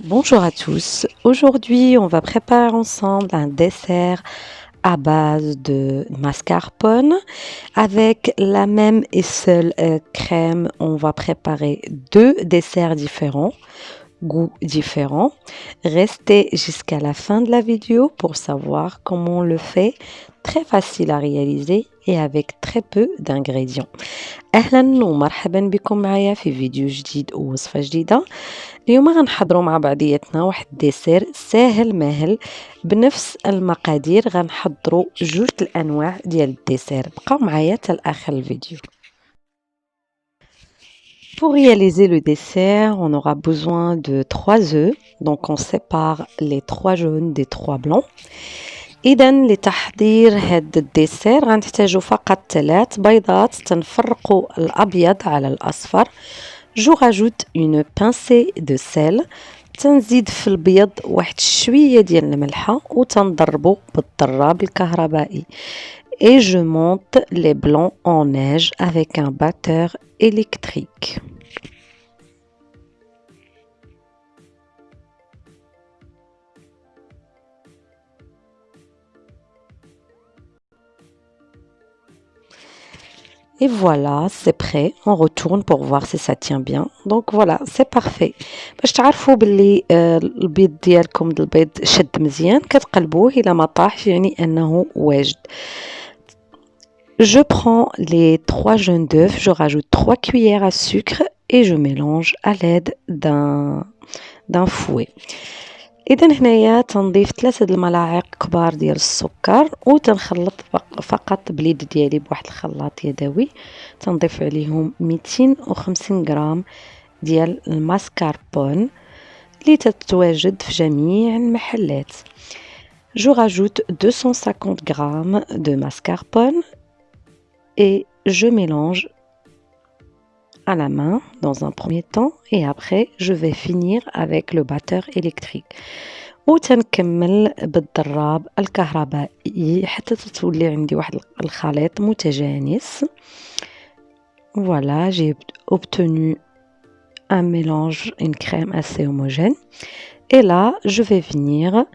Bonjour à tous. Aujourd'hui, on va préparer ensemble un dessert à base de mascarpone. Avec la même et seule crème, on va préparer deux desserts différents, goûts différents. Restez jusqu'à la fin de la vidéo pour savoir comment on le fait. Très facile à réaliser et avec très peu d'ingrédients. أهلا ومرحبا بكم معايا في فيديو جديد ووصفة جديدة. اليوم غنحضروا مع بعضياتنا واحد ديسير ساهل ماهل بنفس المقادير. غنحضروا جوج الانواع ديال الديسير. بقاو معايا حتى لاخر الفيديو. Pour réaliser le dessert, on aura besoin de 3 œufs. Donc on sépare les 3 jaunes des 3 blancs. إذا لتحضير هاد الديسير غنحتاجو فقط 3 بيضات. تنفرقوا الأبيض على الأصفر. Je rajoute une pincée de sel. تنزيد في البيض واحد شوية ديال الملحة وتنضربو بالضراب الكهربائي. Et je monte les blancs en neige avec un batteur électrique. Et voilà, c'est prêt. On retourne pour voir si ça tient bien. Donc voilà, c'est parfait. باش تعرفوا باللي البيض ديالكم البيض شد مزيان كتقلبوه إلا ما طاحش يعني أنه واجد. Je prends les 3 jaunes d'œufs, je rajoute 3 cuillères à sucre et je mélange à l'aide d'un fouet. إذا هنايا تنضيف 3 الملاعق كبار ديال السكر وتنخلط فقط بليد ديالي بواحد الخلاط يدوي. تنضيف عليهم 250 غرام ديال الماسكاربون اللي تتواجد في جميع المحلات. Je rajoute 250 grammes de mascarpone et je mélange à la main dans un premier temps et après je vais finir avec le batteur électrique. وتنكمل بالضراب الكهربائي حتى تولي عندي واحد الخليط متجانس. Voilà, j'ai obtenu un mélange, une crème assez homogène. Et là, je vais venir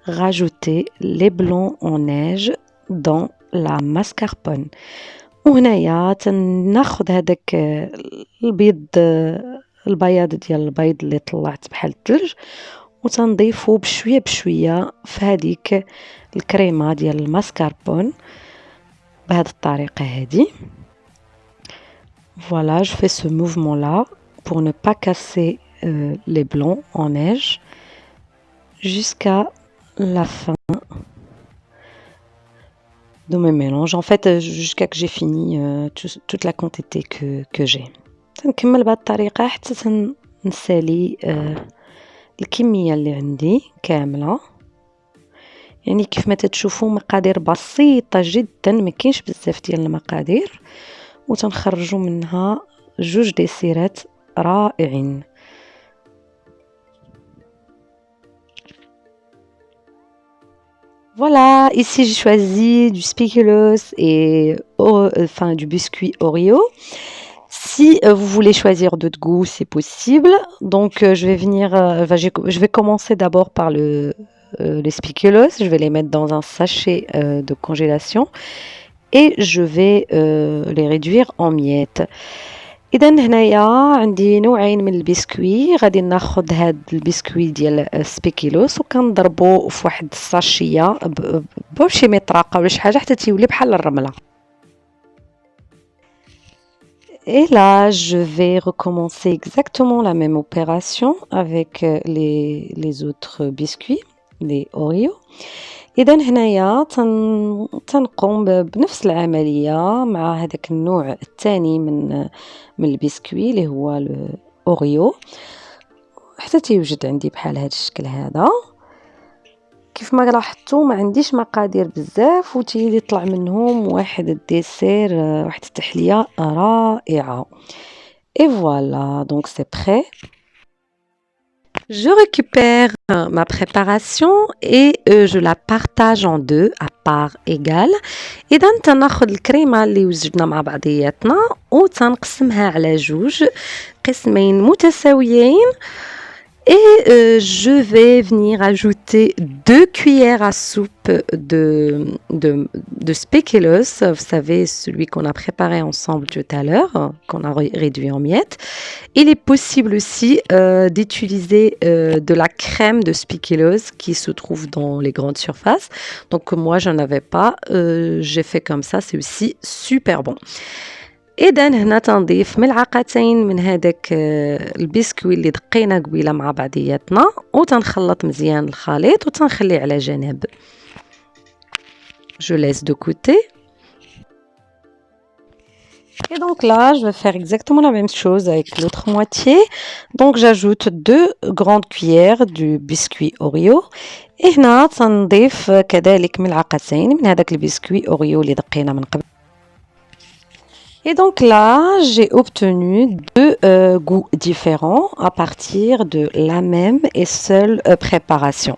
rajouter les blancs en neige dans la mascarpone. وهنايا تناخذ هذاك البياض ديال البيض اللي طلعت بحال الثلج وتنضيفو بشويه بشويه في هذيك الكريمه ديال الماسكاربون بهذه الطريقه هذه. Voilà, je fais ce mouvement là pour ne pas casser les blancs en neige jusqu'à la fin de mes mélanges. En fait, jusqu'à que j'ai fini toute la quantité que j'ai. تنكمل بهذه الطريقة حتى نسالي الكمية اللي عندي كاملة. يعني كيف ما تتشوفوا مقادير بسيطة جدا، ما كاينش بزاف ديال المقادير وتنخرجوا منها جوج ديسيرات رائعين. Voilà, ici j'ai choisi du spéculoos et enfin du biscuit Oreo. Si vous voulez choisir d'autres goûts, c'est possible. Donc je vais commencer d'abord par les spéculoos. Je vais les mettre dans un sachet de congélation et je vais les réduire en miettes. إذا هنايا عندي نوعين من البسكوي. غادي ناخذ هاد البسكوي ديال سبيكيلوس وكنضربو في واحد الساشيه بشي مطرقه ولا شي حاجه حتى تيولي بحال الرمله. Et là, je vais recommencer exactement la même opération avec les autres biscuits, les Oreo. إذا هنايا تنقوم بنفس العملية مع هذاك النوع الثاني من البسكوي اللي هو الأوريو حتى تيوجد عندي بحال هذا الشكل هذا. كيف ما لاحظتوا ما عنديش مقادير بزاف وتيطلع منهم واحد الديسير واحد التحلية رائعة. Et voilà, donc c'est prêt. Je récupère ma préparation et je la partage en deux à part égale. إذا تناخذ الكريمة اللي وزجنا مع بعضياتنا وتنقسمها على جوج قسمين متساويين Et je vais venir ajouter 2 cuillères à soupe de spéculoos, vous savez, celui qu'on a préparé ensemble tout à l'heure, qu'on a réduit en miettes. Il est possible aussi d'utiliser de la crème de spéculoos qui se trouve dans les grandes surfaces. Donc moi, j'en avais pas, j'ai fait comme ça, c'est aussi super bon. إذا هنا تنضيف ملعقتين من هذاك البسكوي اللي دقينا قبيله مع بعضياتنا وتنخلط مزيان الخليط وتنخليه على جنب. Je laisse de côté. Et donc là, je vais faire exactement la même chose avec l'autre moitié. Donc j'ajoute 2 grandes cuillères du biscuit Oreo. Et هنا تنضيف كذلك ملعقتين من هذاك البسكوي Oreo اللي دقينا من قبل. Et donc là, j'ai obtenu 2 goûts différents à partir de la même et seule préparation.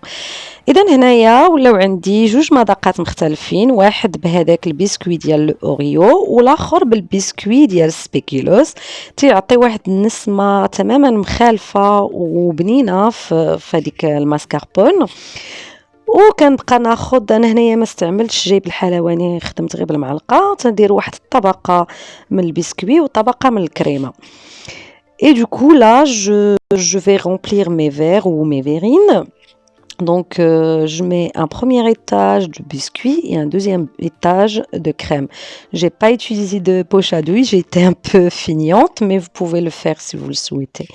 إذا هنايا ولاو عندي جوج مذاقات مختلفين، واحد بهذاك البسكوي ديال الأوريو والآخر بالبسكوي ديال السبيكيلوس، تيعطي واحد النسمة تماما مخالفة وبنينة في هذيك الماسكاربون. وكنبقى ناخد انا هنايا ما استعملتش جايب الحلواني، خدمت غير بالمعلقه، تندير واحد الطبقه من البسكوي وطبقه من الكريمه. Et du coup là je vais remplir mes verres ou mes verrines. Donc je mets un premier étage de biscuit et un deuxième étage de crème. J'ai pas utilisé de poche à douille, j'ai été un peu feignante, mais vous pouvez le faire si vous le souhaitez.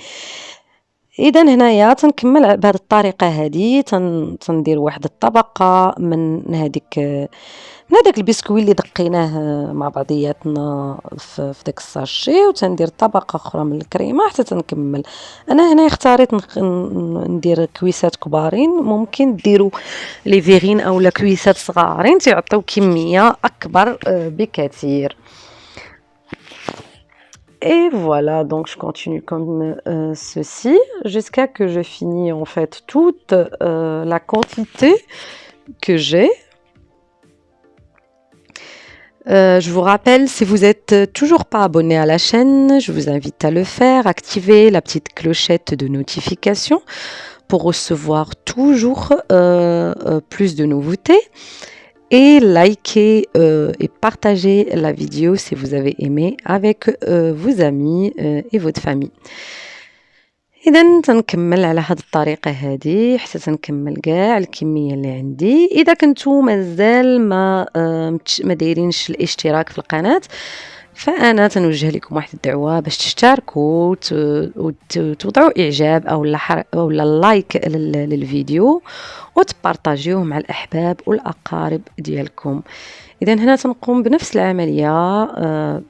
إذا هنايا تنكمل بهذه الطريقة هذه، تندير واحد الطبقة من هذاك البسكوي اللي دقيناه مع بعضياتنا في داك الساشي، وتندير طبقة أخرى من الكريمة حتى تنكمل. أنا هنا اختاريت ندير كويسات كبارين، ممكن ديروا لي فيغين أو كويسات صغارين تيعطيو كمية أكبر بكثير. Et voilà, donc je continue comme ceci jusqu'à que je finis en fait toute la quantité que j'ai. Je vous rappelle, si vous n'êtes toujours pas abonné à la chaîne, je vous invite à le faire, activer la petite clochette de notification pour recevoir toujours plus de nouveautés. Et likez et partagez la vidéo si vous avez aimé avec vos amis et votre famille. إذا تنكمل على هذه الطريقة هذه حتى تنكمل كاع الكمية اللي عندي. إذا كنتو مازال ما دايرينش الاشتراك في القناة، فأنا تنوجه لكم واحد الدعوة باش تشتركوا وتوضعوا إعجاب أو لايك للفيديو وتبارطاجيوه مع الأحباب والأقارب ديالكم. إذا هنا تنقوم بنفس العملية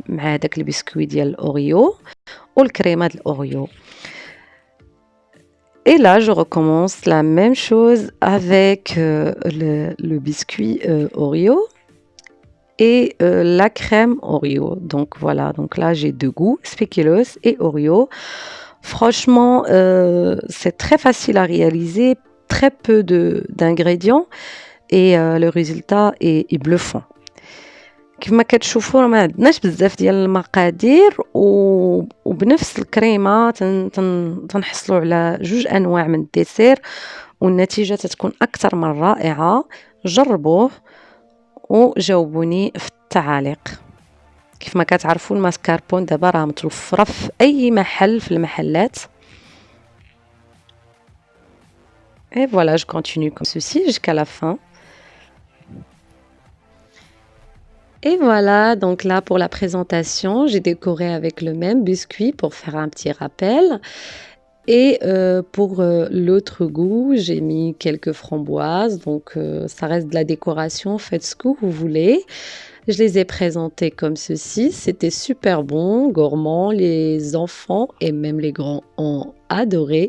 مع هذاك البسكوي ديال الأوريو والكريمة ديال الأوريو. Et là, je recommence la même chose avec le biscuit Oreo et la crème Oreo. Donc voilà, donc là j'ai 2 goûts, spéculoos et Oreo. Franchement, c'est très facile à réaliser, très peu d'ingrédients et le résultat est bluffant. كما كتشوفوا راه ما عندناش بزاف ديال المقادير وبنفس الكريمه تنحصلوا على 2 انواع من الديسير والنتيجه تتكون اكثر من رائعه. جربوه وجاوبوني في التعاليق. كيف ما كتعرفوا الماسكاربون دابا راه متوفره في اي محل في المحلات. Et voilà, je continue comme ceci jusqu'à la fin. Et voilà, donc là pour la présentation, j'ai décoré avec le même biscuit pour faire un petit rappel. Et pour l'autre goût, j'ai mis quelques framboises, donc ça reste de la décoration, faites ce que vous voulez. Je les ai présentés comme ceci, c'était super bon, gourmand, les enfants et même les grands ont adoré.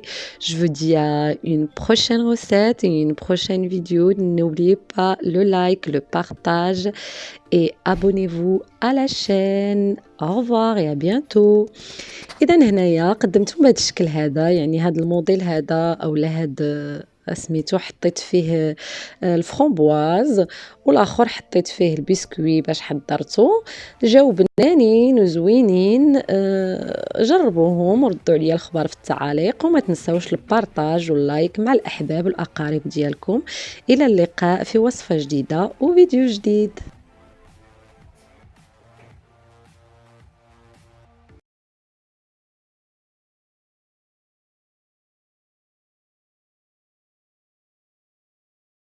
Je vous dis à une prochaine recette et une prochaine vidéo. N'oubliez pas le like, le partage et abonnez-vous à la chaîne. Au revoir et à bientôt. إذا هنايا قدمتهم بهذا الشكل هذا، يعني هذا الموديل هذا أو هذا سميتو حطيت فيه الفرامبواز، والآخر حطيت فيه البسكوي باش حضّرته، جاو بنانين وزوينين. جربوهم وردوا عليا الخبر في التعاليق، وما تنساوش البارطاج واللايك مع الأحباب والأقارب ديالكم. إلى اللقاء في وصفة جديدة وفيديو جديد.